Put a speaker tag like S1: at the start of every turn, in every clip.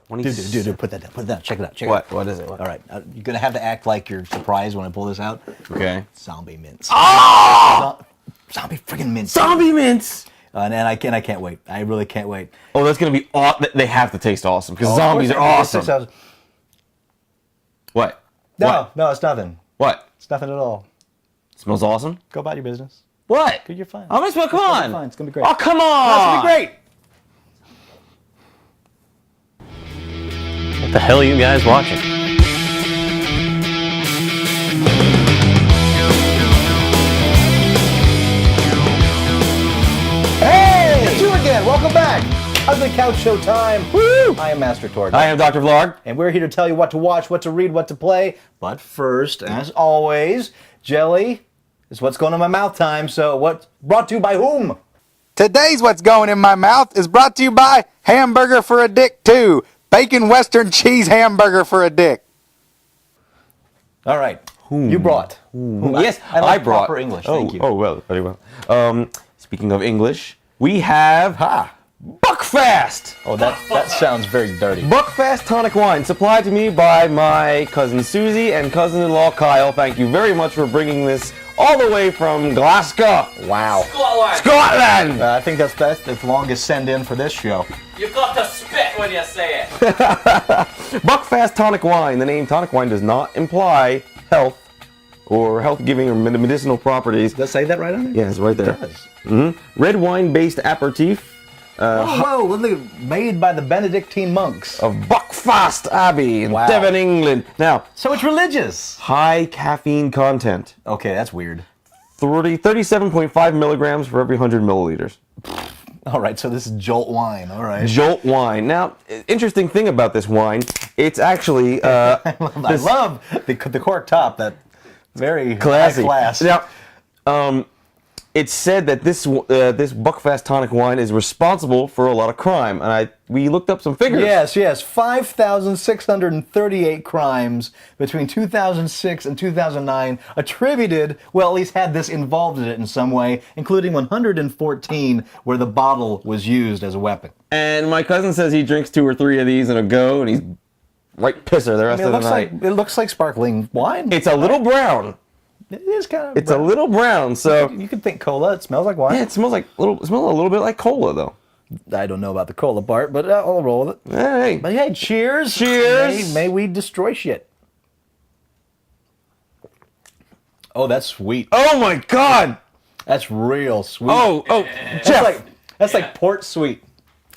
S1: Dude, put that down. Put it down. Check it out. Check
S2: What?
S1: it out.
S2: What is it? What?
S1: All right. You're going to have to act like you're surprised when I pull this out.
S2: Okay.
S1: Zombie mints.
S2: Oh!
S1: Zombie friggin' mints.
S2: Zombie mints!
S1: And I can't wait. I really can't wait.
S2: Oh, that's going to be awesome. They have to taste awesome because zombies are awesome. What?
S1: No, it's nothing.
S2: What?
S1: It's nothing at all.
S2: It smells awesome?
S1: Go about your business.
S2: What?
S1: You're fine.
S2: I'm going to smell, come on.
S1: Fine. It's going to be great.
S2: Oh, come on.
S1: It's going to be great.
S3: What the hell are you guys watching?
S1: Hey! It's you again. Welcome back. Ugly Couch Show time. Woo! I am Master Torgo.
S2: I am Dr. Vlarg.
S1: And we're here to tell you what to watch, what to read, what to play. But first, as always, jelly is what's going in my mouth time. So what's brought to you by whom?
S4: Today's What's Going in My Mouth is brought to you by Hamburger for a Dick 2. Bacon Western Cheese Hamburger for a Dick.
S1: All right. You brought.
S2: Yes,
S1: I like
S2: brought.
S1: proper English. Thank you.
S2: Oh, well, very well. Speaking of English, we have Buckfast.
S1: Oh, that sounds very dirty.
S2: Buckfast tonic wine, supplied to me by my cousin Susie and cousin-in-law Kyle. Thank you very much for bringing this all the way from Glasgow.
S1: Wow.
S2: Scotland!
S1: I think that's the longest send-in for this show.
S5: You've got to spit when you say it.
S2: Buckfast tonic wine. The name tonic wine does not imply health or health-giving or medicinal properties.
S1: Does it say that right on there?
S2: Yeah, it's right there.
S1: It does.
S2: Red wine-based aperitif
S1: Whoa, look at made by the Benedictine monks.
S2: of Buckfast Abbey in
S1: Wow.
S2: Devon, England. Now,
S1: So it's religious.
S2: high caffeine content.
S1: Okay, that's weird.
S2: 37.5 milligrams for every 100 milliliters.
S1: All right, so this is Jolt wine. All right.
S2: Jolt wine. Now, interesting thing about this wine, it's actually
S1: I love the cork top. That very
S2: classy.
S1: high class.
S2: Now, it's said that this Buckfast tonic wine is responsible for a lot of crime, and we looked up some figures.
S1: Yes. 5,638 crimes between 2006 and 2009 attributed, well, at least had this involved in it in some way, including 114 where the bottle was used as a weapon.
S2: And my cousin says he drinks 2 or 3 of these in a go, and he's right pisser the rest of the night.
S1: It looks like sparkling wine.
S2: It's a little brown.
S1: It is kind of.
S2: It's a little brown, so
S1: You could think cola. It smells like wine.
S2: yeah, it smells a little bit like cola, though.
S1: I don't know about the cola part, but I'll roll with it.
S2: Hey,
S1: But hey, cheers!
S2: Cheers!
S1: May we destroy shit. Oh, that's sweet.
S2: oh my God!
S1: That's real sweet.
S2: Oh,
S1: that's
S2: Jeff,
S1: like port sweet.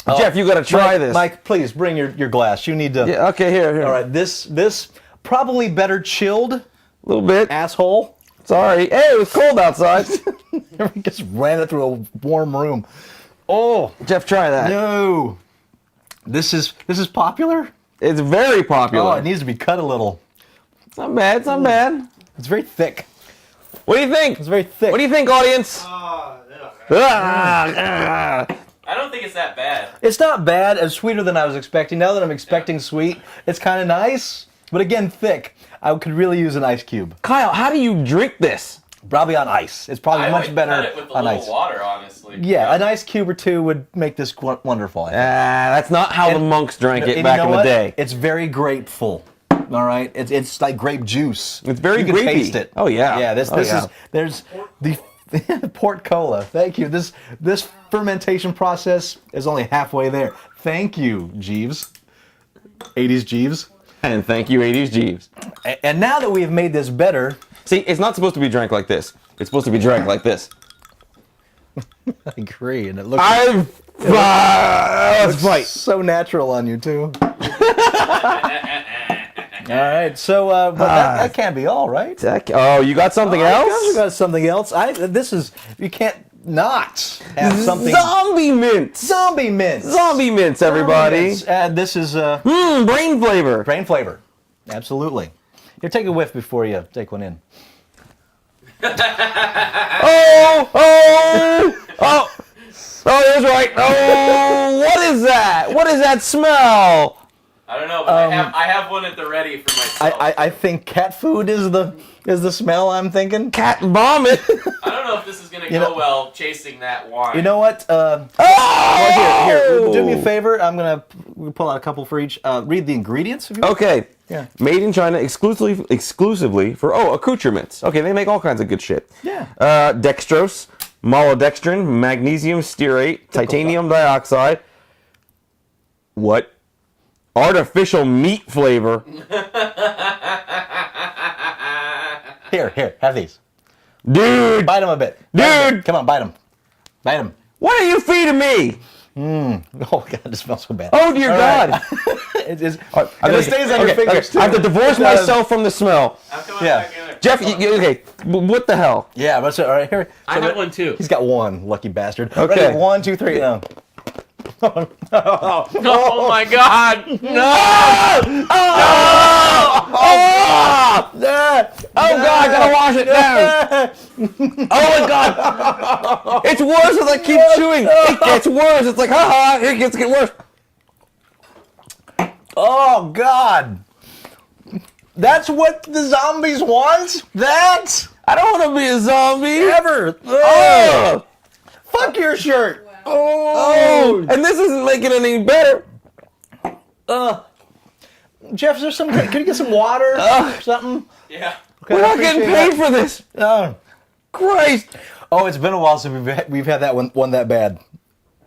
S2: Jeff, you gotta try
S1: Mike,
S2: this.
S1: Mike, please bring your glass. You need to.
S2: Yeah, okay, here.
S1: All right, this probably better chilled,
S2: A little bit.
S1: asshole.
S2: Sorry. Hey, it was cold outside.
S1: Just ran it through a warm room. Oh
S2: Jeff, try that.
S1: no! This is popular.
S2: It's very popular.
S1: Oh, it needs to be cut a little.
S2: It's not bad. It's not bad.
S1: It's very thick.
S2: What do you think?
S1: It's very thick.
S2: What do you think, audience?
S5: Oh,
S2: Ah.
S5: I don't think it's that bad.
S1: It's not bad. It's sweeter than I was expecting. Now that I'm expecting sweet, it's kind of nice. But again, thick. I could really use an ice cube.
S2: Kyle, how do you drink this?
S1: Probably on ice. It's probably
S5: I
S1: much
S5: would
S1: better
S5: cut it with a
S1: on
S5: little
S1: ice.
S5: water, honestly.
S1: Yeah, an ice cube or two would make this wonderful. I think.
S2: That's not how the monks drank it
S1: And
S2: back
S1: you know
S2: in the
S1: what?
S2: day.
S1: It's very grapeful. All right, it's like grape juice.
S2: It's very
S1: you can
S2: grapey.
S1: taste it.
S2: Oh, yeah.
S1: Yeah. This
S2: Oh,
S1: is
S2: yeah.
S1: there's the port cola. Thank you. This fermentation process is only halfway there. Thank you, Jeeves. 80s Jeeves.
S2: And thank you, 80s Jeeves.
S1: And now that we have made this better,
S2: See, it's not supposed to be drank like this. It's supposed to be drank like this.
S1: I agree, and it looks
S2: Let's fight.
S1: so natural on you too. All right, so but that can't be all, right?
S2: Oh, you got something
S1: You
S2: else?
S1: got something else. You can't not have something.
S2: Zombie mints.
S1: Zombie mints.
S2: Zombie mints, everybody.
S1: Mints. And this is
S2: Brain flavor.
S1: brain flavor. Absolutely. Here, take a whiff before you take one in.
S2: Oh, that's right. Oh, what is that? What is that smell?
S5: I don't know, but I have one at the ready for myself.
S1: I think cat food is the smell I'm thinking.
S2: Cat vomit.
S5: I don't know if this is gonna go well chasing that wine.
S1: You know what? Well, here, do me a favor. I'm gonna pull out a couple for each. Read the ingredients. If you want.
S2: Okay.
S1: Yeah.
S2: Made in China exclusively for accoutrements. Okay, they make all kinds of good shit.
S1: Yeah.
S2: Dextrose, maltodextrin, magnesium stearate, titanium dioxide. What? Artificial meat flavor.
S1: Here, have these.
S2: Dude.
S1: Bite them a bit.
S2: Dude.
S1: Come on, bite them. Bite them.
S2: What are you feeding me?
S1: Oh God, this smells so bad.
S2: Oh dear
S1: All
S2: God.
S1: right. It stays on your fingers too.
S2: I have to divorce myself from the smell.
S5: I'm coming
S1: Yeah.
S5: back in there.
S2: Jeff, okay, what the hell?
S1: Yeah, but all right, here.
S5: I have one too.
S1: He's got one, lucky bastard.
S2: Okay.
S1: Ready? 1, 2, 3, now.
S5: Oh my God!
S2: No! Oh God, I gotta wash it down. Oh my God! It's worse as I keep chewing. It gets worse. It's like, haha, it gets worse.
S1: Oh God! That's what the zombies want? That?
S2: I don't want to be a zombie.
S1: Ever!
S2: Oh!
S1: Fuck your shirt!
S2: Oh! And this isn't making it any better.
S1: Jeff, is there some? Can you get some water? Something?
S5: Yeah.
S1: Okay,
S2: We're
S1: I
S2: not getting
S1: appreciate
S2: paid for this.
S1: that.
S2: Christ.
S1: Oh, it's been a while since we've had that one that bad.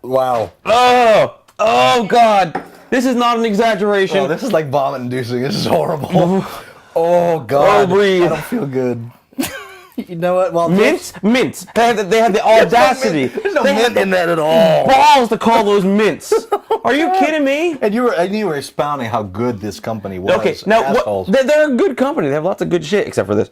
S1: Wow.
S2: Oh! Oh God! This is not an exaggeration.
S1: Oh, this is like vomit-inducing. This is horrible. Oh God.
S2: Oh, breathe.
S1: I don't feel good. You know what? Well,
S2: Mints? Mints. They had the audacity.
S1: There's no
S2: They
S1: mint
S2: had
S1: in that at all.
S2: balls to call those mints. Are you kidding me?
S1: And you were expounding how good this company was.
S2: Okay, now
S1: Assholes.
S2: they're a good company. They have lots of good shit, except for this.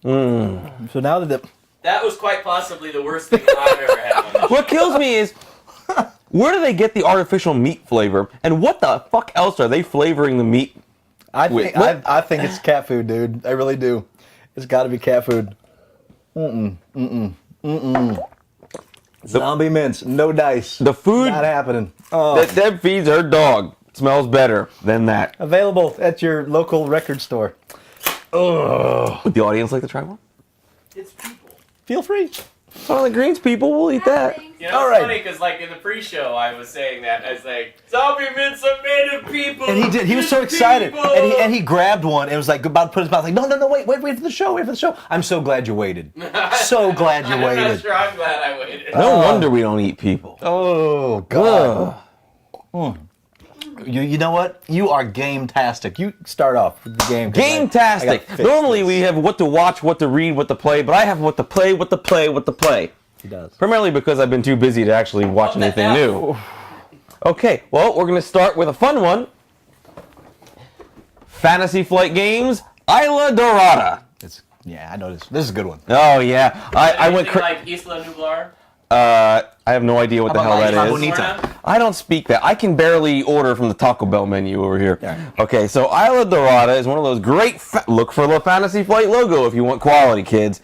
S1: So now that
S5: That was quite possibly the worst thing I've ever had on this.
S2: What kills me is, where do they get the artificial meat flavor? And what the fuck else are they flavoring the meat?
S1: I
S2: Wait,
S1: think
S2: what?
S1: I think it's cat food, dude. I really do. It's got to be cat food. Zombie mints, no dice.
S2: The food
S1: Not happening. Oh.
S2: that Deb feeds her dog smells better than that.
S1: Available at your local record store.
S2: Would the audience like to try one?
S5: It's people.
S1: Feel free.
S2: Some of the Greens people will eat that.
S5: You know,
S1: All
S5: it's
S1: right.
S5: funny because, like, in the pre-show, I was saying that. I was like, zombie mints are made of people!
S1: And he did. He was so
S5: It's
S1: excited,
S5: people!"
S1: and he grabbed one and was like about to put his mouth. Like, no, wait for the show, wait for the show. I'm so glad you waited. So glad you
S5: I'm not
S1: waited.
S5: sure I'm glad I waited.
S2: No wonder we don't eat people.
S1: Oh God. You know what? You are game-tastic. You start off with the game. 'cause I
S2: Game-tastic.
S1: gotta fix
S2: Normally
S1: this.
S2: we have what to watch, what to read, what to play, but I have what to play, what to play, what to play.
S1: He does.
S2: Primarily because I've been too busy to actually watch
S5: What the
S2: anything
S5: hell?
S2: new. Okay, well, we're going to start with a fun one. Fantasy Flight Games, Isla Dorada.
S1: Yeah, I know this. This is a good one.
S2: Oh, yeah. I went
S5: Anything like Isla Vlarg?
S2: I have no idea what the hell that is.
S1: Bonita?
S2: I don't speak that. I can barely order from the Taco Bell menu over here.
S1: Yeah.
S2: Okay, so Isla Dorada is one of those great... look for the Fantasy Flight logo if you want quality, kids.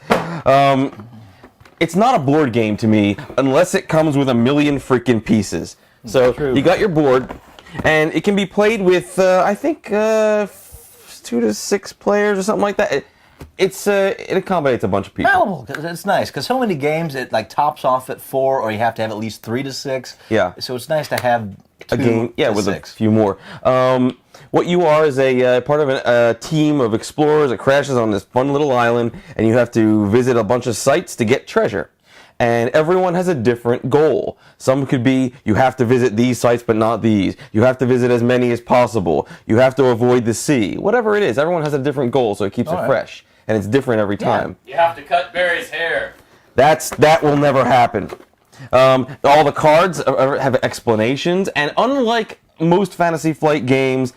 S2: It's not a board game to me unless it comes with a million freaking pieces. So you got your board, and it can be played with, I think, 2 to 6 players or something like that. It accommodates a bunch of people.
S1: Valuable. It's nice because so many games it like tops off at 4, or you have to have at least 3 to 6.
S2: Yeah.
S1: So it's nice to have
S2: A game, yeah,
S1: to
S2: with
S1: 6.
S2: a few more. What you are is a part of a team of explorers that crashes on this fun little island, and you have to visit a bunch of sites to get treasure. And everyone has a different goal. Some could be, you have to visit these sites but not these. You have to visit as many as possible. You have to avoid the sea. Whatever it is, everyone has a different goal, so it keeps it fresh. And it's different every time.
S5: You have to cut Barry's hair.
S2: That will never happen. All the cards have explanations, and unlike most Fantasy Flight games,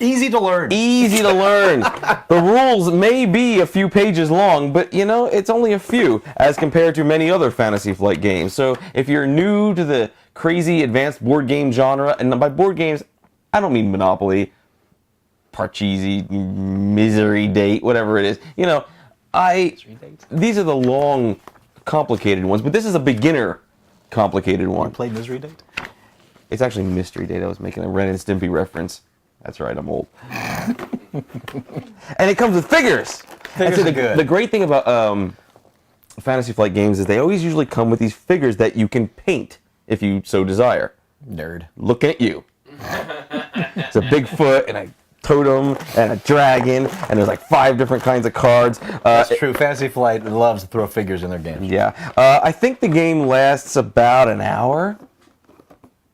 S1: Easy to learn.
S2: easy to learn. The rules may be a few pages long, but you know, it's only a few as compared to many other Fantasy Flight games. So if you're new to the crazy advanced board game genre, and by board games, I don't mean Monopoly, Parcheesi, Misery Date, whatever it is. You know, these are the long, complicated ones, but this is a beginner complicated one.
S1: Play Misery Date?
S2: It's actually Mystery Date. I was making a Ren and Stimpy reference. That's right, I'm old. And it comes with figures.
S1: Figures are good.
S2: The great thing about Fantasy Flight games is they always usually come with these figures that you can paint if you so desire.
S1: Nerd.
S2: Looking at you. It's a Bigfoot and a totem and a dragon, and there's like 5 different kinds of cards.
S1: That's true. Fantasy Flight loves to throw figures in their games.
S2: Yeah. I think the game lasts about an hour.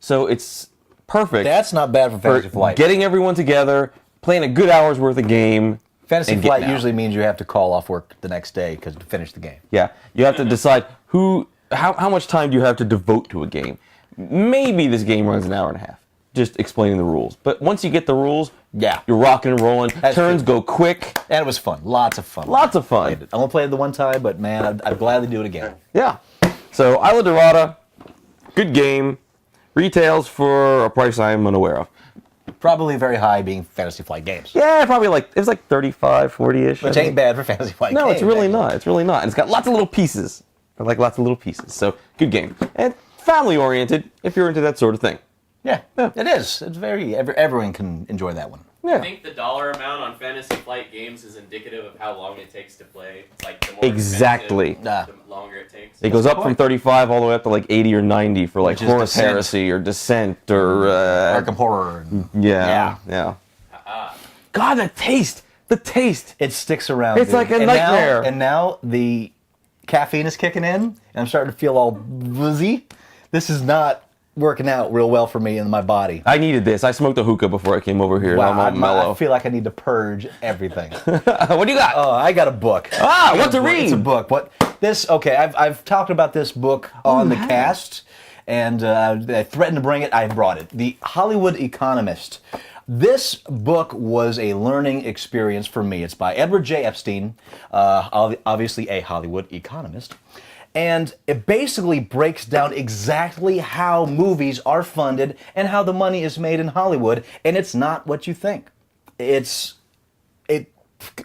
S2: So it's perfect.
S1: That's not bad for Fantasy Flight.
S2: Getting everyone together, playing a good hour's worth of game.
S1: Fantasy
S2: and
S1: Flight
S2: getting out.
S1: usually means you have to call off work the next day to finish the game.
S2: Yeah. You have to decide how much time do you have to devote to a game. Maybe this game runs an hour and a half, just explaining the rules. But once you get the rules,
S1: Yeah.
S2: you're rocking and rolling.
S1: That's
S2: Turns
S1: true.
S2: go quick.
S1: And it was fun. Lots of fun.
S2: Lots of fun.
S1: I only played it the one time, but man, I'd gladly do it again.
S2: Yeah. So Isla Dorada, good game. Retails for a price I'm unaware of.
S1: Probably very high being Fantasy Flight games.
S2: Yeah, probably it was like 35, 40-ish.
S1: Which ain't bad for Fantasy Flight
S2: No,
S1: games.
S2: it's really
S1: actually.
S2: not. It's really not. And it's got lots of little pieces. I like lots of little pieces. So, good game. And family-oriented, if you're into that sort of thing.
S1: Yeah, it is. It's very, everyone can enjoy that one.
S5: I
S2: Yeah.
S5: think the dollar amount on Fantasy Flight games is indicative of how long it takes to play. Like the more
S2: Exactly.
S5: expensive, the longer it takes.
S2: It goes up from 35 all the way up to like 80 or 90 for like
S1: Which is
S2: Horus
S1: Descent.
S2: Heresy or Descent or...
S1: Arkham Horror.
S2: yeah. God, the taste! The taste!
S1: It sticks around.
S2: It's
S1: dude.
S2: like a
S1: And
S2: nightmare.
S1: Now the caffeine is kicking in, and I'm starting to feel all woozy. This is not working out real well for me in my body.
S2: I needed this. I smoked a hookah before I came over here.
S1: Wow,
S2: I'm all mellow.
S1: I feel like I need to purge everything.
S2: What do you got?
S1: Oh, I got a book.
S2: Ah,
S1: I got
S2: what
S1: a
S2: to
S1: book.
S2: read?
S1: It's a book. What this? Okay, I've talked about this book on the cast, and I threatened to bring it. I brought it. The Hollywood Economist. This book was a learning experience for me. It's by Edward J. Epstein, obviously a Hollywood economist. And it basically breaks down exactly how movies are funded and how the money is made in Hollywood. And it's not what you think. It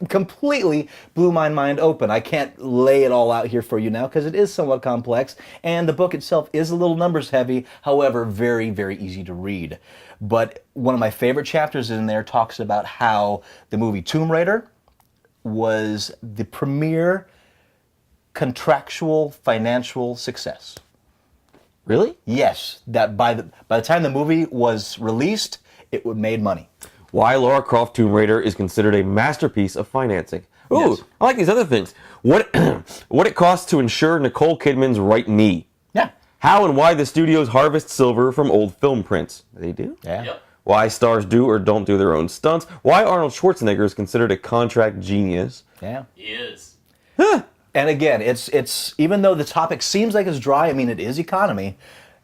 S1: completely blew my mind open. I can't lay it all out here for you now because it is somewhat complex. And the book itself is a little numbers heavy, however, very, very easy to read. But one of my favorite chapters in there talks about how the movie Tomb Raider was the premier contractual financial success.
S2: Really?
S1: Yes, that by the time the movie was released, it would made money.
S2: Why Lara Croft Tomb Raider is considered a masterpiece of financing. Ooh,
S1: Yes.
S2: I like these other things. What it costs to insure Nicole Kidman's right knee.
S1: Yeah.
S2: How and why the studios harvest silver from old film prints. They do?
S1: Yeah.
S5: Yep.
S2: Why stars do or don't do their own stunts. Why Arnold Schwarzenegger is considered a contract genius.
S1: Yeah.
S5: He is.
S1: And again, it's even though the topic seems like it's dry, I mean it is economy.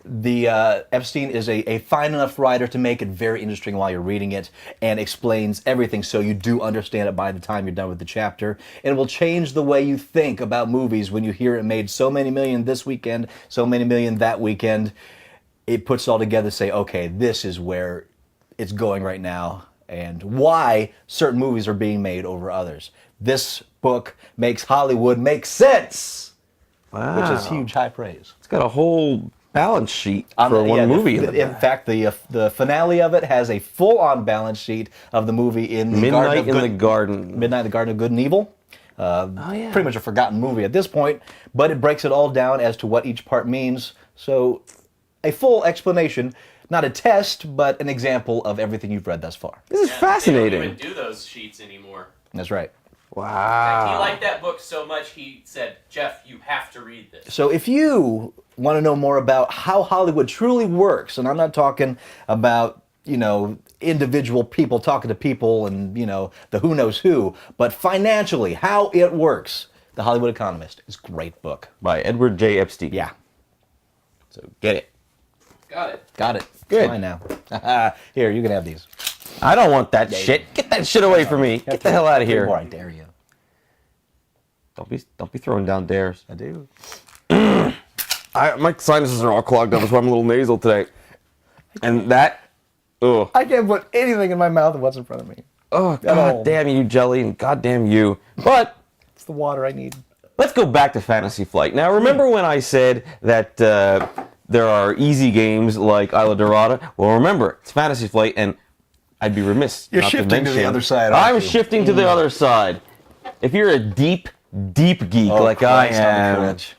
S1: The Epstein is a fine enough writer to make it very interesting while you're reading it, and explains everything so you do understand it by the time you're done with the chapter. And it will change the way you think about movies when you hear it made so many million this weekend, so many million that weekend. It puts it all together to say, okay, this is where it's going right now, and why certain movies are being made over others. This book makes Hollywood make sense,
S2: Wow.
S1: which is huge high praise.
S2: It's got a whole balance sheet for one movie.
S1: In fact, the finale of it has a full-on balance sheet of the movie in the
S2: Midnight in the Garden.
S1: Midnight in the Garden of Good and Evil. Pretty much a forgotten movie at this point, but it breaks it all down as to what each part means. So, a full explanation, not a test, but an example of everything you've read thus far.
S2: This is
S5: Yeah,
S2: fascinating.
S5: They don't even do those sheets anymore.
S1: That's right.
S2: Wow.
S5: He liked that book so much, he said, Jeff, you have to read this.
S1: So if you want to know more about how Hollywood truly works, and I'm not talking about, individual people talking to people and, the who knows who, but financially, how it works, The Hollywood Economist is a great book.
S2: By Edward J. Epstein.
S1: Yeah.
S2: So get it.
S5: Got it.
S1: Got it.
S2: Good.
S1: Fine now. Here, you can have these.
S2: I don't want that shit. Get that shit away from me. Get the hell out of here.
S1: More, I dare you.
S2: Don't be throwing down dares.
S1: I do.
S2: My sinuses are all clogged up. That's why I'm a little nasal today. And that, ugh.
S1: I can't put anything in my mouth of what's in front of me.
S2: Oh,
S1: all.
S2: god damn you, Jelly, and god damn you. But
S1: It's the water I need.
S2: let's go back to Fantasy Flight. Now, remember when I said that There are easy games like Isla Dorada. Well, remember, it's Fantasy Flight, and I'd be remiss
S1: You're
S2: not to
S1: shifting to
S2: mention.
S1: the other side, aren't
S2: I'm
S1: you?
S2: shifting to the other side. If you're a deep geek like I
S1: Christ on a
S2: am,
S1: crutch.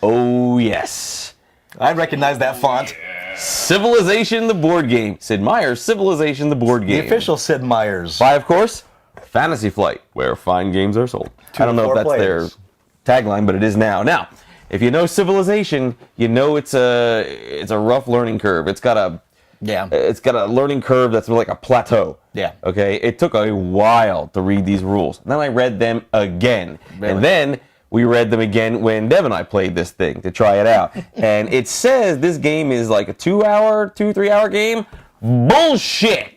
S2: oh yes.
S1: I recognize that font.
S2: Civilization the board game. Sid Meier's Civilization the board
S1: The
S2: game.
S1: official Sid Meier's.
S2: By, of course, Fantasy Flight, where fine games are sold. I don't know if
S1: 4
S2: that's
S1: players.
S2: their tagline, but it is now. Now, if you know Civilization, you know it's a rough learning curve. It's got a learning curve that's like a plateau.
S1: Yeah.
S2: Okay. It took a while to read these rules. And then I read them again,
S1: Really?
S2: and then we read them again when Dev and I played this thing to try it out. And it says this game is like a 3-hour game. Bullshit.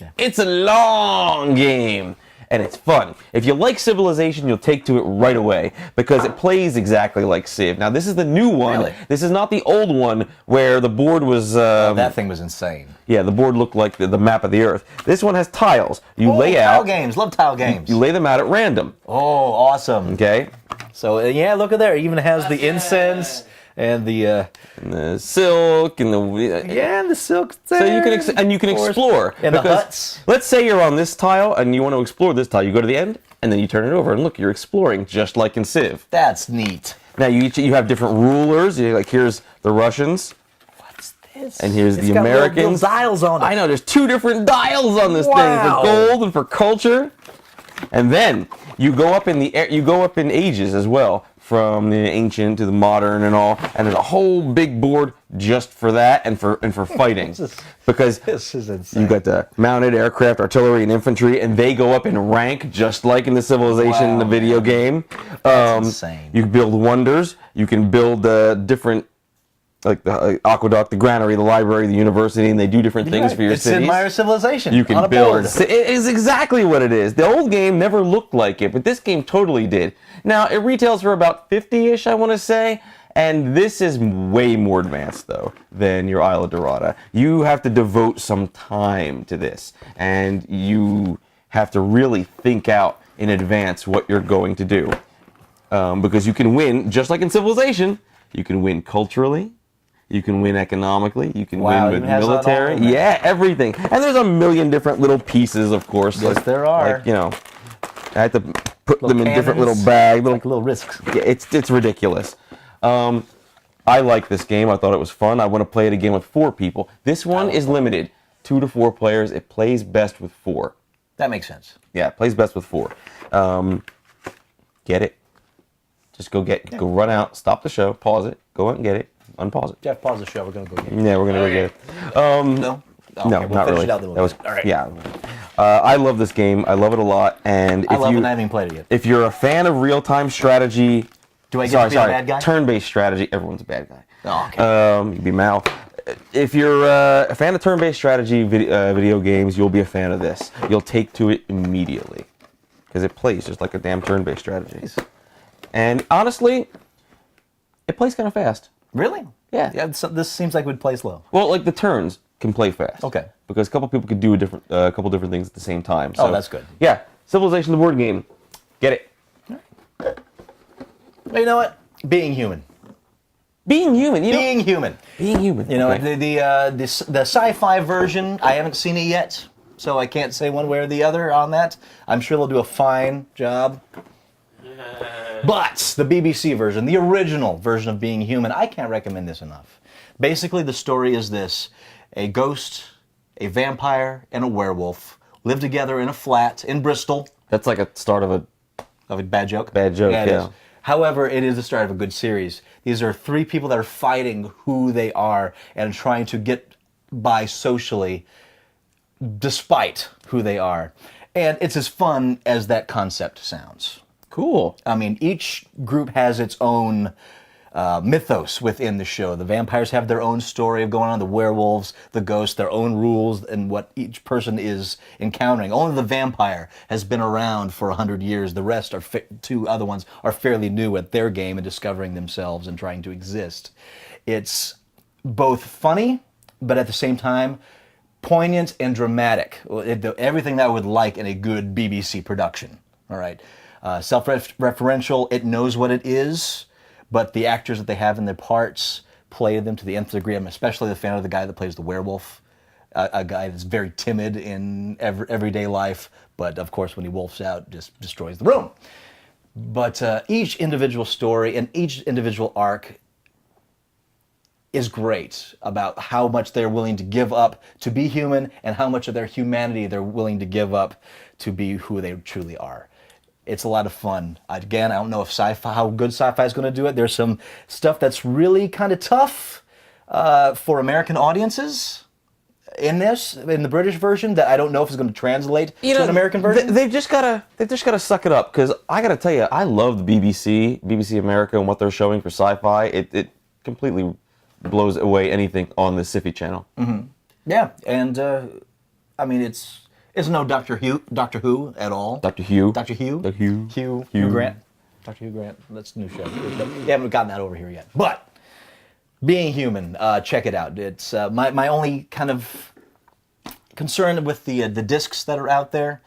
S1: Yeah.
S2: It's a long game. And it's fun. If you like Civilization, you'll take to it right away because it plays exactly like Civ. Now, this is the new one.
S1: Really?
S2: This is not the old one where the board was...
S1: That thing was insane.
S2: yeah, the board looked like the map of the Earth. This one has tiles. You lay
S1: Tile
S2: out...
S1: games. Love tile games.
S2: You lay them out at random.
S1: Oh, awesome.
S2: Okay?
S1: So, yeah, look at there. It even has the incense and the...
S2: And the silk and the...
S1: yeah, and the silk.
S2: So you can you can
S1: Of course.
S2: explore.
S1: And the
S2: because
S1: huts.
S2: Let's say you're on this tile and you want to explore this tile. You go to the end and then you turn it over and look, you're exploring just like in Civ.
S1: That's neat.
S2: Now you have different rulers. Like here's the Russians
S1: What's this?
S2: and here's
S1: It's
S2: the
S1: got
S2: Americans.
S1: little dials on it.
S2: I know there's 2 different dials on this
S1: Wow.
S2: thing for gold and for culture. And then you go up in ages as well, from the ancient to the modern and all. And there's a whole big board just for that and for fighting, because
S1: This is insane.
S2: you got the mounted aircraft, artillery, and infantry, and they go up in rank just like in the Civilization in the
S1: Wow,
S2: video game.
S1: That's insane.
S2: You can build wonders. You can build different, like the aqueduct, the granary, the library, the university, and they do different things for your
S1: it's
S2: cities.
S1: Sid Meier's Civilization.
S2: You
S1: on
S2: can
S1: a
S2: build.
S1: board.
S2: It is exactly what it is. The old game never looked like it, but this game totally did. Now, it retails for about 50-ish, I want to say, and this is way more advanced, though, than your Isla Dorada. You have to devote some time to this, and you have to really think out in advance what you're going to do. Because you can win, just like in Civilization, you can win culturally, you can win economically, you can
S1: Wow,
S2: win
S1: it
S2: with
S1: has that all
S2: military.
S1: in there.
S2: Yeah, everything. And there's a million different little pieces, of course.
S1: Yes, there are.
S2: Like, I had to put them in different
S1: cannons,
S2: little bags.
S1: like little risks.
S2: Yeah, it's ridiculous. I like this game. I thought it was fun. I want to play it again with 4 people. This one is limited, 2 to 4 players. It plays best with 4.
S1: That makes sense.
S2: Yeah, it plays best with 4. Get it. Just go run out, stop the show, pause it, go out and get it, unpause it.
S1: Jeff, pause the show. We're gonna go get it.
S2: Yeah, we're gonna go get it.
S1: No. Oh,
S2: No,
S1: okay, we'll
S2: not
S1: finish
S2: really.
S1: It out then
S2: That was
S1: all right.
S2: yeah. I love this game. I love it a lot. And
S1: I love it. I haven't even played it yet.
S2: if you're a fan of real-time strategy,
S1: Do I get to be a bad guy?
S2: turn-based strategy. Everyone's a bad guy.
S1: Oh, okay.
S2: You'd be Mal. If you're a fan of turn-based strategy video games, you'll be a fan of this. You'll take to it immediately because it plays just like a damn turn-based strategy.
S1: Nice.
S2: And honestly, it plays kind of fast.
S1: Really?
S2: Yeah.
S1: This seems like it would play slow.
S2: Well, like the turns can play fast.
S1: Okay.
S2: Because a couple people could do a couple different things at the same time. So,
S1: Oh, that's good.
S2: Yeah, Civilization the board game. Get it.
S1: But you know what? Being human.
S2: Being human.
S1: Being human.
S2: Being human.
S1: You know,
S2: Okay.
S1: the sci-fi version, I haven't seen it yet, so I can't say one way or the other on that. I'm sure they'll do a fine job. But the BBC version, the original version of Being Human, I can't recommend this enough. Basically, the story is this. A ghost, a vampire, and a werewolf live together in a flat in Bristol.
S2: That's like a start of a
S1: Bad joke?
S2: Bad joke,
S1: it
S2: yeah.
S1: is. However, it is the start of a good series. These are 3 people that are fighting who they are and trying to get by socially despite who they are. And it's as fun as that concept sounds.
S2: cool.
S1: I mean, each group has its own mythos within the show. The vampires have their own story of going on, the werewolves, the ghosts, their own rules, and what each person is encountering. Only the vampire has been around for 100 years. The rest are 2 other ones are fairly new at their game and discovering themselves and trying to exist. It's both funny, but at the same time, poignant and dramatic. Everything that I would like in a good BBC production. All right. Self-referential, it knows what it is, but the actors that they have in their parts play them to the nth degree. I'm especially a fan of the guy that plays the werewolf, a guy that's very timid in everyday life, but of course when he wolfs out, just destroys the room. But each individual story and each individual arc is great about how much they're willing to give up to be human and how much of their humanity they're willing to give up to be who they truly are. It's a lot of fun. Again, I don't know if how good sci-fi is going to do it. There's some stuff that's really kind of tough for American audiences in the British version that I don't know if it's going to translate to an American version.
S2: They've just gotta suck it up, because I gotta tell you, I love the BBC America and what they're showing for sci-fi. It completely blows away anything on the Sci-Fi channel.
S1: Mm-hmm. Yeah, and I mean it's no Doctor Who at all.
S2: Dr. Hugh.
S1: Hugh Grant. Dr. Hugh Grant. That's a new show. We haven't gotten that over here yet. But Being Human, check it out. It's my only kind of concern with the discs that are out there.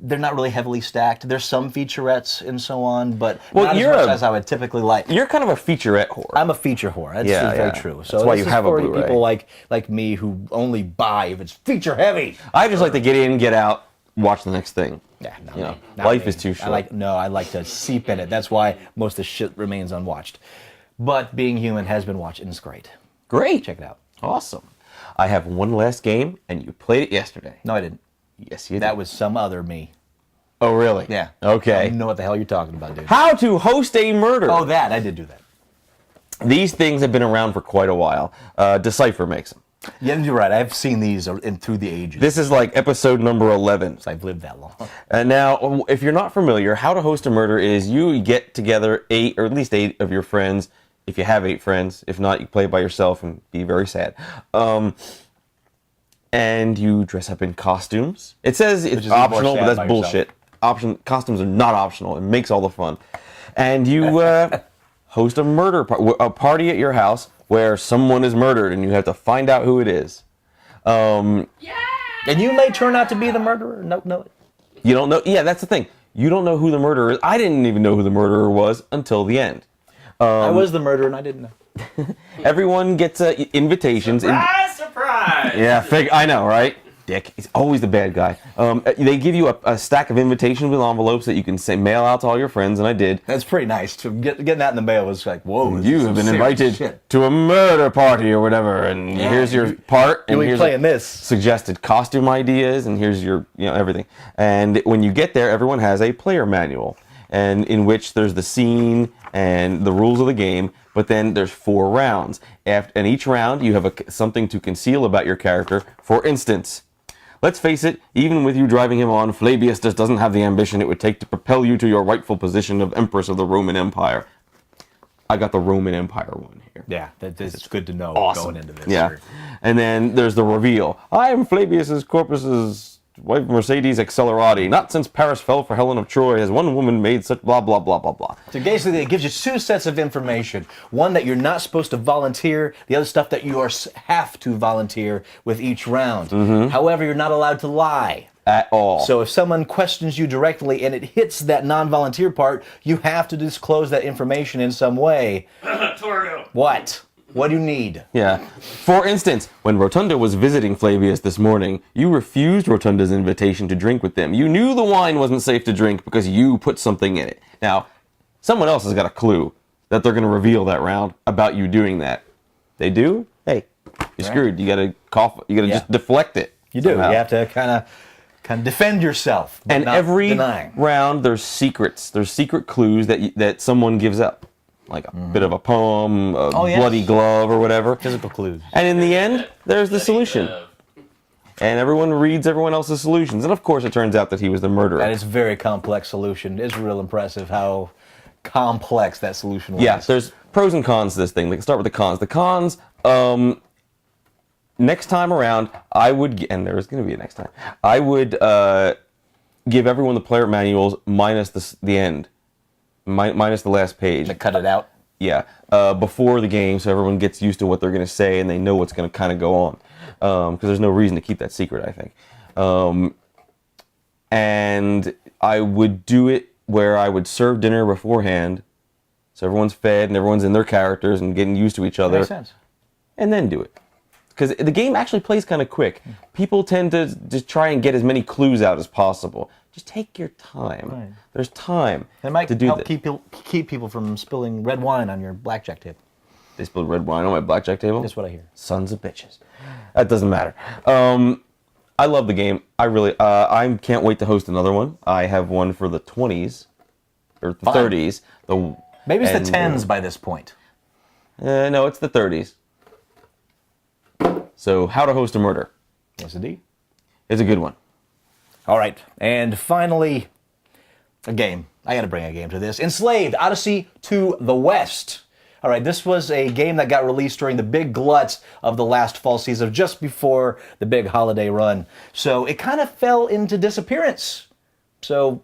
S1: They're not really heavily stacked. There's some featurettes and so on, but not as much as I would typically like.
S2: You're kind of a featurette whore.
S1: I'm a feature whore. That's very true. So
S2: that's why you have a
S1: for
S2: Blu-ray.
S1: people like me who only buy if it's feature heavy.
S2: I just like to get in, get out, watch the next thing.
S1: Yeah, not
S2: You know,
S1: me. Not
S2: life
S1: me.
S2: is too short.
S1: I like to seep in it. That's why most of the shit remains unwatched. But Being Human has been watched, and it's great.
S2: Great.
S1: Check it out.
S2: Awesome. I have one last game, and you played it yesterday.
S1: No, I didn't.
S2: Yes, you did.
S1: That was some other me.
S2: Oh, really?
S1: Yeah.
S2: Okay.
S1: I don't know what the hell you're talking about, dude.
S2: How to host a murder.
S1: Oh, that. I did do that.
S2: These things have been around for quite a while. Decipher makes them.
S1: Yeah, you're right. I've seen these through the ages.
S2: This is like episode number 11.
S1: I've lived that long.
S2: And now, if you're not familiar, how to host a murder is you get together 8, or at least 8 of your friends, if you have 8 friends. If not, you play it by yourself and be very sad. And you dress up in costumes. It says it's optional, but that's bullshit. Costumes are not optional. It makes all the fun. And you host a murder a party at your house where someone is murdered, and you have to find out who it is.
S1: And you may turn out to be the murderer. No.
S2: You don't know. Yeah, that's the thing. You don't know who the murderer is. I didn't even know who the murderer was until the end.
S1: I was the murderer, and I didn't know.
S2: Everyone gets invitations.
S5: Surprise!
S2: Yeah, I know, right? Dick. He's always the bad guy. They give you a stack of invitations with envelopes that you can mail out to all your friends, and I did.
S1: That's pretty nice. Getting that in the mail was like, whoa.
S2: You have been invited to a murder party or whatever, and here's your part, and here's
S1: playing this.
S2: Suggested costume ideas, and here's your everything. And when you get there, everyone has a player manual, and in which there's the scene and the rules of the game. But then there's 4 rounds, and each round you have something to conceal about your character. For instance, let's face it, even with you driving him on, Flavius just doesn't have the ambition it would take to propel you to your rightful position of Empress of the Roman Empire. I got the Roman Empire one here.
S1: Yeah, it's good to know
S2: Awesome.
S1: going into this.
S2: Yeah. And then there's the reveal. I am Flavius Corpus's wife Mercedes Accelerati. Not since Paris fell for Helen of Troy has one woman made such blah, blah, blah, blah, blah.
S1: So basically, it gives you 2 sets of information. One that you're not supposed to volunteer, the other stuff that you have to volunteer with each round. Mm-hmm. However, you're not allowed to lie.
S2: At all.
S1: So if someone questions you directly and it hits that non-volunteer part, you have to disclose that information in some way.
S5: Torgo.
S1: What? What do you need?
S2: Yeah. For instance, when Rotunda was visiting Flavius this morning, you refused Rotunda's invitation to drink with them. You knew the wine wasn't safe to drink because you put something in it. Now, someone else has got a clue that they're going to reveal that round about you doing that. They do? Hey, you're screwed. You got to cough. You got to just deflect it.
S1: You do.
S2: somehow.
S1: You have to kind of defend yourself, but
S2: And
S1: not
S2: every
S1: denying.
S2: round, there's secrets. There's secret clues that someone gives up. Like a bit of a poem, a bloody glove, or whatever.
S1: Physical clues.
S2: And in the end, there's the solution. And everyone reads everyone else's solutions. And of course, it turns out that he was the murderer.
S1: And it's a very complex solution. It's real impressive how complex that solution was.
S2: Yeah, there's pros and cons to this thing. Let's start with the cons. The cons, next time around, I would, and there's going to be a next time, I would give everyone the player manuals minus the end. Minus the last page.
S1: To cut it out.
S2: Yeah, before the game, so everyone gets used to what they're going to say and they know what's going to kind of go on. Because there's no reason to keep that secret, I think. And I would do it where I would serve dinner beforehand, so everyone's fed and everyone's in their characters and getting used to each other.
S1: Makes sense.
S2: And then do it. Because the game actually plays kind of quick. People tend to just try and get as many clues out as possible. Just take your time.
S1: Right.
S2: There's time
S1: It might
S2: to do
S1: help
S2: that.
S1: keep people from spilling red wine on your blackjack table.
S2: They spilled red wine on my blackjack table?
S1: That's what I hear.
S2: Sons of bitches. That doesn't matter. I love the game. I can't wait to host another one. I have one for the 20s, or the
S1: Fun.
S2: 30s.
S1: Maybe it's the 10s by this point.
S2: No, it's the 30s. So, How to Host a Murder.
S1: Yes, indeed.
S2: It's a good one.
S1: All right, and finally, a game. I got to bring a game to this. Enslaved, Odyssey to the West. All right, this was a game that got released during the big glut of the last fall season, just before the big holiday run. So it kind of fell into disappearance. So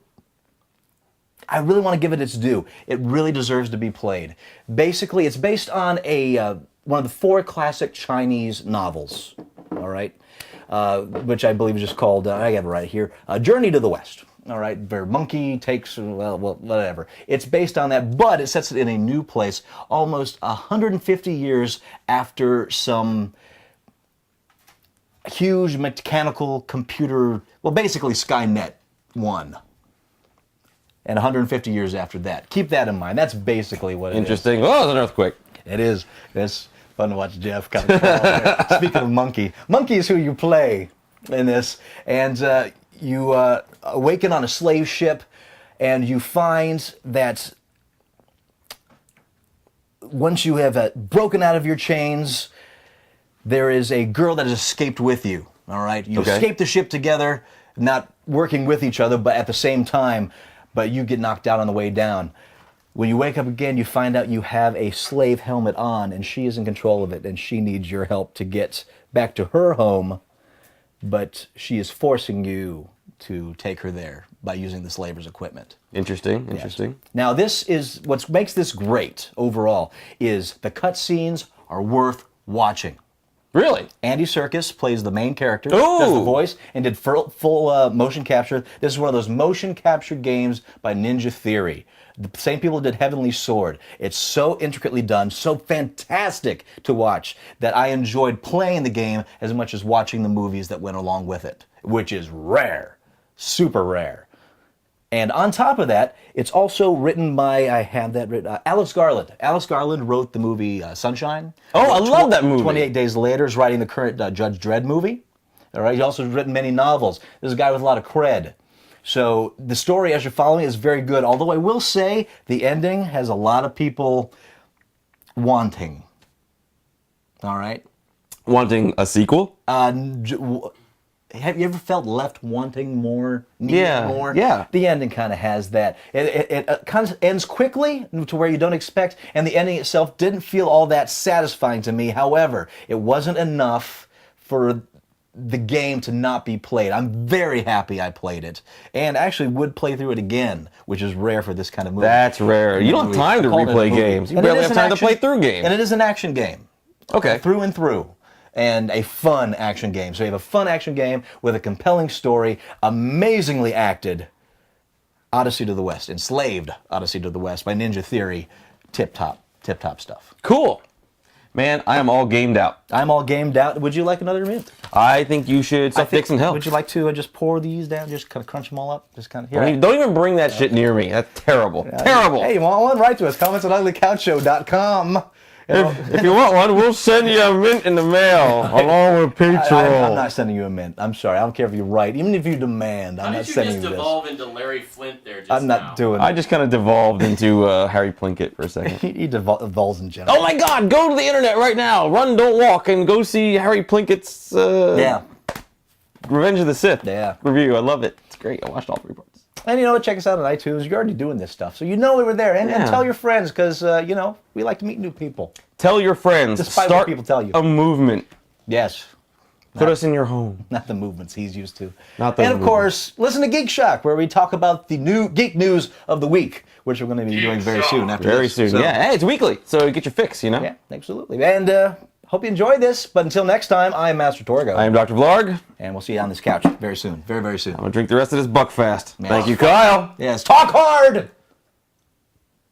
S1: I really want to give it its due. It really deserves to be played. Basically, it's based on one of the 4 classic Chinese novels. All right, which I believe is just called, I have it right here, Journey to the West. All right, where monkey takes, well, whatever. It's based on that, but it sets it in a new place, almost 150 years after some huge mechanical computer, well, basically Skynet won. And 150 years after that. Keep that in mind. That's basically what it is.
S2: Interesting. Oh, it's an earthquake.
S1: It is. It's fun to watch Jeff kind of crawl there. Speaking of monkey, monkey is who you play in this, and you awaken on a slave ship, and you find that once you have broken out of your chains, there is a girl that has escaped with you. All right, you escape the ship together, not working with each other, but at the same time. But you get knocked out on the way down. When you wake up again, you find out you have a slave helmet on, and she is in control of it, and she needs your help to get back to her home, but she is forcing you to take her there by using the slaver's equipment.
S2: Interesting.
S1: Yes. Now, this is what makes this great overall, is the cutscenes are worth watching.
S2: Really?
S1: Andy Serkis plays the main character,
S2: Ooh.
S1: does the voice, and did full motion capture. This is one of those motion capture games by Ninja Theory. The same people did Heavenly Sword. It's so intricately done, so fantastic to watch, that I enjoyed playing the game as much as watching the movies that went along with it, which is rare, super rare. And on top of that, it's also written by, Alex Garland. Alex Garland wrote the movie Sunshine.
S2: Oh, I love that movie.
S1: 28 Days Later is writing the current Judge Dredd movie. All right, he also has written many novels. This is a guy with a lot of cred. So the story, as you're following, is very good. Although I will say the ending has a lot of people wanting. All right?
S2: Wanting a sequel?
S1: Have you ever felt left wanting more,
S2: Yeah,
S1: more?
S2: yeah.
S1: The ending kind of has that. It kind of ends quickly to where you don't expect, and the ending itself didn't feel all that satisfying to me. However, it wasn't enough for the game to not be played. I'm very happy I played it, and actually would play through it again, which is rare for this kind of movie.
S2: That's rare. You don't have time to
S1: I called it a
S2: replay
S1: movie.
S2: games. You
S1: And it
S2: barely
S1: is
S2: have
S1: an
S2: time to
S1: action-
S2: play through games.
S1: And it is an action game.
S2: Okay.
S1: Through and through. And a fun action game. So you have a fun action game with a compelling story, amazingly acted. Odyssey to the West, Enslaved Odyssey to the West by Ninja Theory. Tip top stuff.
S2: Cool. Man, I am all gamed out.
S1: I'm all gamed out. Would you like another mint?
S2: I think you should stop fixing help.
S1: Would you like to just pour these down, just kind of crunch them all up? Just kind of here.
S2: Don't even bring that shit near me. That's terrible. Terrible.
S1: Hey, you want one? Write to us. Comments at uglycouchshow.com.
S2: If you want one, we'll send you a mint in the mail along with Patreon.
S1: I'm not sending you a mint. I'm sorry. I don't care if you write. Even if you demand, I'm
S5: How
S1: not
S5: did you
S1: sending
S5: just
S1: you this.
S5: evolve into Larry Flint there just
S1: I'm
S5: now?
S1: not doing
S2: I
S1: it.
S2: just kind of devolved into Harry Plinkett for a second.
S1: He evolves in general.
S2: Oh my God! Go to the internet right now. Run, don't walk, and go see Harry Plinkett's
S1: Yeah.
S2: Revenge of the Sith review. I love it. It's great. I watched all 3 parts.
S1: And you know what? Check us out on iTunes. You're already doing this stuff. So you know we were there. And tell your friends because, we like to meet new people.
S2: Tell your friends.
S1: Despite
S2: Start
S1: what people tell you.
S2: a movement.
S1: Yes.
S2: Put us in your home.
S1: Not the movements he's used to.
S2: Not the
S1: And of
S2: movements.
S1: course, listen to Geek Shock, where we talk about the new geek news of the week, which we're going to be doing very soon after
S2: Very
S1: this.
S2: soon.
S1: So,
S2: Yeah. Hey, it's weekly, so get your fix. You know.
S1: Yeah, absolutely. And hope you enjoyed this. But until next time, I'm Master Torgo.
S2: I am Dr. Vlarg.
S1: And we'll see you on this couch very soon. Very, very soon.
S2: I'm gonna drink the rest of this Buckfast.
S1: Yeah.
S2: Thank you, Kyle.
S1: Yes, talk hard!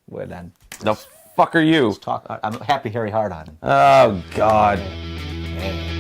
S1: We're done.
S2: No fuck are you?
S1: I'm Happy Harry Hard on.
S2: Oh God.
S1: Man.